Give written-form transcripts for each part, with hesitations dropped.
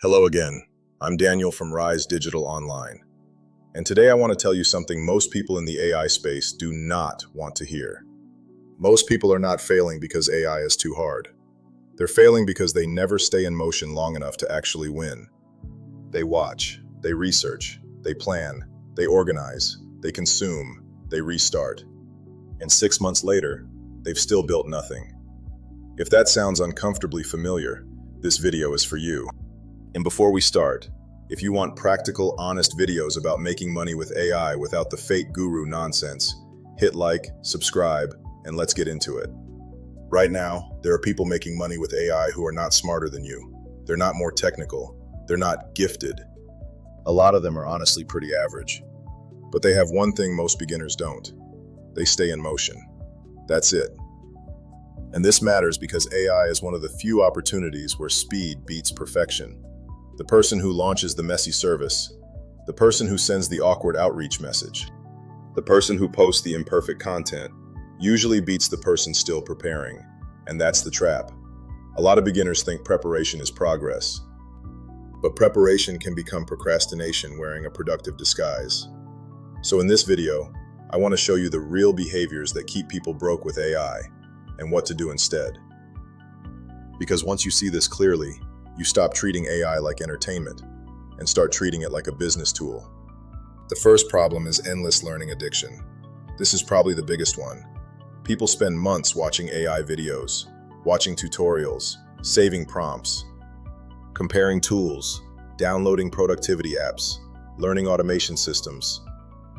Hello again. I'm Daniel from Rise Digital Online. And today I want to tell you something most people in the AI space do not want to hear. Most people are not failing because AI is too hard. They're failing because they never stay in motion long enough to actually win. They watch, they research, they plan, they organize, they consume, they restart. And 6 months later, they've still built nothing. If that sounds uncomfortably familiar, this video is for you. And before we start, if you want practical, honest videos about making money with AI without the fake guru nonsense, hit like, subscribe, and let's get into it. Right now, there are people making money with AI who are not smarter than you. They're not more technical. They're not gifted. A lot of them are honestly pretty average. But they have one thing most beginners don't. They stay in motion. That's it. And this matters because AI is one of the few opportunities where speed beats perfection. The person who launches the messy service, the person who sends the awkward outreach message, the person who posts the imperfect content, usually beats the person still preparing. And that's the trap. A lot of beginners think preparation is progress. But preparation can become procrastination wearing a productive disguise. So in this video, I want to show you the real behaviors that keep people broke with AI and what to do instead. Because once you see this clearly, you stop treating AI like entertainment and start treating it like a business tool. The first problem is endless learning addiction. This is probably the biggest one. People spend months watching AI videos, watching tutorials, saving prompts, comparing tools, downloading productivity apps, learning automation systems,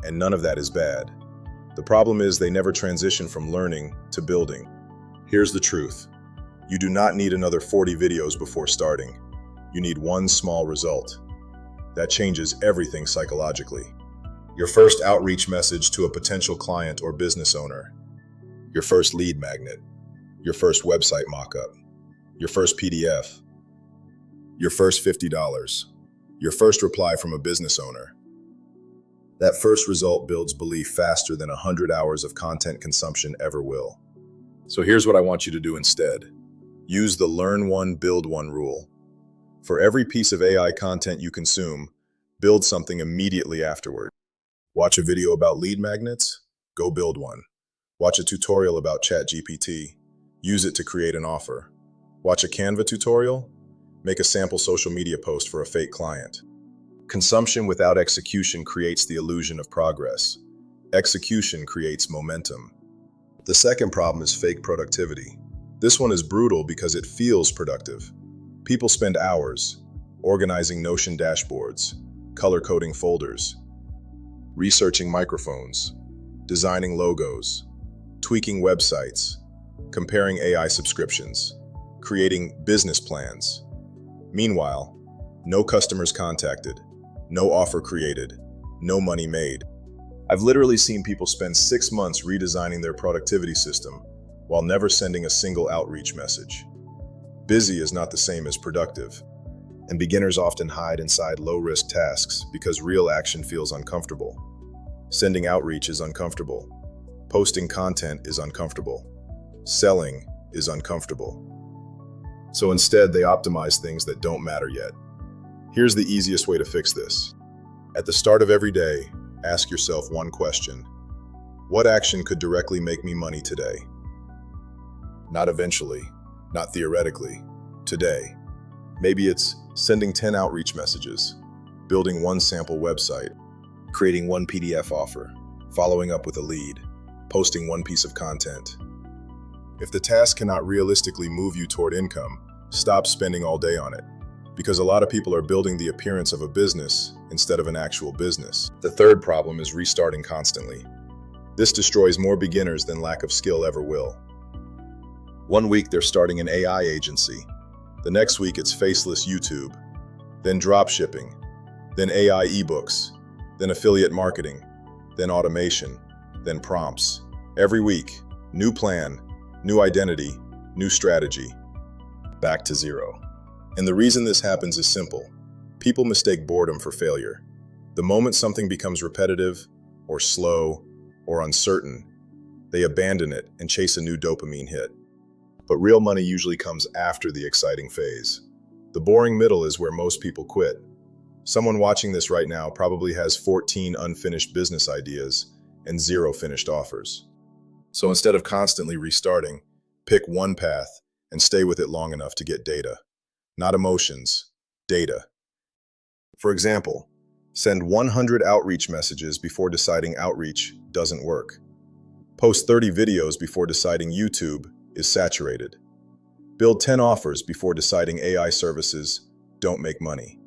and none of that is bad. The problem is they never transition from learning to building. Here's the truth. You do not need another 40 videos before starting. You need one small result. That changes everything psychologically. Your first outreach message to a potential client or business owner. Your first lead magnet. Your first website mockup. Your first PDF. Your first $50. Your first reply from a business owner. That first result builds belief faster than 100 hours of content consumption ever will. So here's what I want you to do instead. Use the learn one, build one rule. For every piece of AI content you consume, build something immediately afterward. Watch a video about lead magnets? Go build one. Watch a tutorial about ChatGPT. Use it to create an offer. Watch a Canva tutorial? Make a sample social media post for a fake client. Consumption without execution creates the illusion of progress. Execution creates momentum. The second problem is fake productivity. This one is brutal because it feels productive. People spend hours organizing Notion dashboards, color-coding folders, researching microphones, designing logos, tweaking websites, comparing AI subscriptions, creating business plans. Meanwhile, no customers contacted, no offer created, no money made. I've literally seen people spend 6 months redesigning their productivity system while never sending a single outreach message. Busy is not the same as productive, and beginners often hide inside low-risk tasks because real action feels uncomfortable. Sending outreach is uncomfortable. Posting content is uncomfortable. Selling is uncomfortable. So instead, they optimize things that don't matter yet. Here's the easiest way to fix this. At the start of every day, ask yourself one question. What action could directly make me money today? Not eventually, not theoretically, today. Maybe it's sending 10 outreach messages, building one sample website, creating one PDF offer, following up with a lead, posting one piece of content. If the task cannot realistically move you toward income, stop spending all day on it, because a lot of people are building the appearance of a business instead of an actual business. The third problem is restarting constantly. This destroys more beginners than lack of skill ever will. One week they're starting an AI agency. The next week it's faceless YouTube, then drop shipping, then AI ebooks, then affiliate marketing, then automation, then prompts. Every week, new plan, new identity, new strategy. Back to zero. And the reason this happens is simple. People mistake boredom for failure. The moment something becomes repetitive, or slow, or uncertain, they abandon it and chase a new dopamine hit. But real money usually comes after the exciting phase. The boring middle is where most people quit. Someone watching this right now probably has 14 unfinished business ideas and 0 finished offers. So instead of constantly restarting, pick one path and stay with it long enough to get data. Not emotions, data. For example, send 100 outreach messages before deciding outreach doesn't work. Post 30 videos before deciding YouTube is saturated. Build 10 offers before deciding AI services don't make money.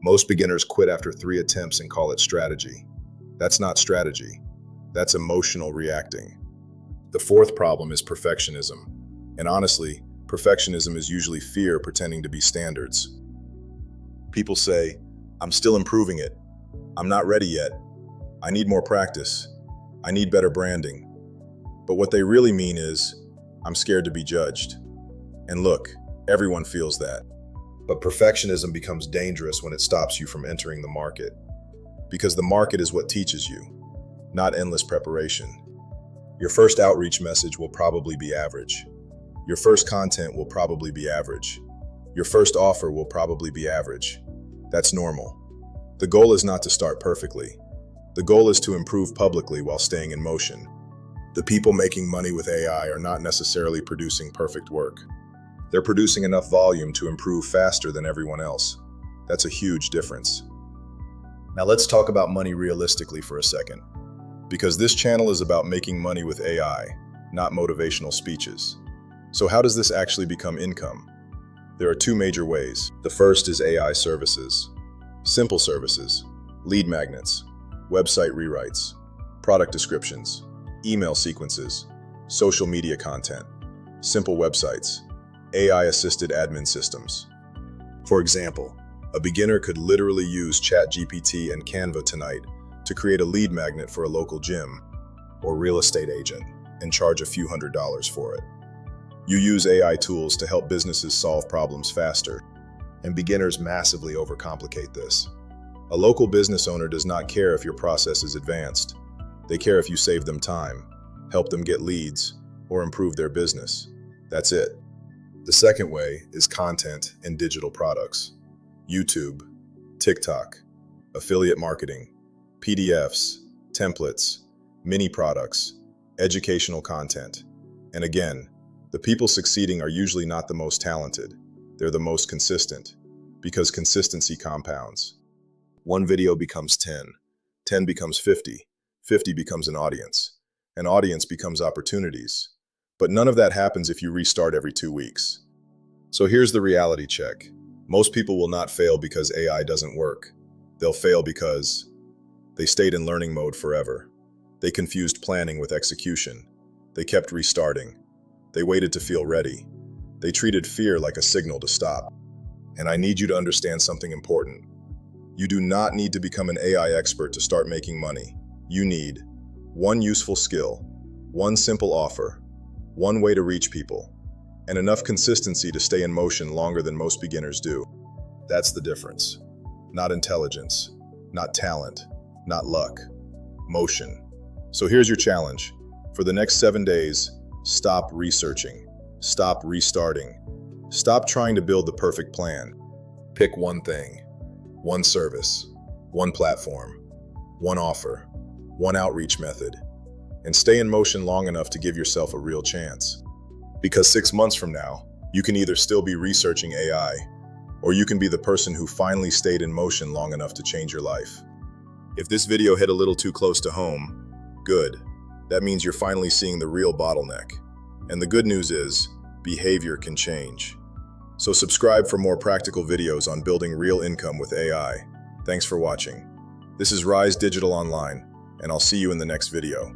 Most beginners quit after 3 attempts and call it strategy. That's not strategy. That's emotional reacting. The fourth problem is perfectionism. And honestly, perfectionism is usually fear pretending to be standards. People say, "I'm still improving it. I'm not ready yet. I need more practice. I need better branding." But what they really mean is, "I'm scared to be judged." And look, everyone feels that. But perfectionism becomes dangerous when it stops you from entering the market. Because the market is what teaches you, not endless preparation. Your first outreach message will probably be average. Your first content will probably be average. Your first offer will probably be average. That's normal. The goal is not to start perfectly. The goal is to improve publicly while staying in motion. The people making money with AI are not necessarily producing perfect work. They're producing enough volume to improve faster than everyone else. That's a huge difference. Now let's talk about money realistically for a second. Because this channel is about making money with AI, not motivational speeches. So how does this actually become income? There are 2 major ways. The first is AI services. Simple services, lead magnets, website rewrites, product descriptions, email sequences, social media content, simple websites, AI-assisted admin systems. For example, a beginner could literally use ChatGPT and Canva tonight to create a lead magnet for a local gym or real estate agent and charge a few $100s for it. You use AI tools to help businesses solve problems faster, and beginners massively overcomplicate this. A local business owner does not care if your process is advanced. They care if you save them time, help them get leads, or improve their business. That's it. The second way is content and digital products. YouTube, TikTok, affiliate marketing, PDFs, templates, mini products, educational content. And again, the people succeeding are usually not the most talented. They're the most consistent, because consistency compounds. One video becomes 10, 10 becomes 50, 50 becomes an audience becomes opportunities. But none of that happens if you restart every 2 weeks. So here's the reality check. Most people will not fail because AI doesn't work. They'll fail because they stayed in learning mode forever. They confused planning with execution. They kept restarting. They waited to feel ready. They treated fear like a signal to stop. And I need you to understand something important. You do not need to become an AI expert to start making money. You need one useful skill, one simple offer, one way to reach people, and enough consistency to stay in motion longer than most beginners do. That's the difference. Not intelligence, not talent, not luck. Motion. So here's your challenge. For the next 7 days, stop researching. Stop restarting. Stop trying to build the perfect plan. Pick one thing, one service, one platform, one offer, one outreach method, and stay in motion long enough to give yourself a real chance. Because 6 months from now, you can either still be researching AI, or you can be the person who finally stayed in motion long enough to change your life. If this video hit a little too close to home, good. That means you're finally seeing the real bottleneck. And the good news is, behavior can change. So subscribe for more practical videos on building real income with AI. Thanks for watching. This is Rise Digital Online, and I'll see you in the next video.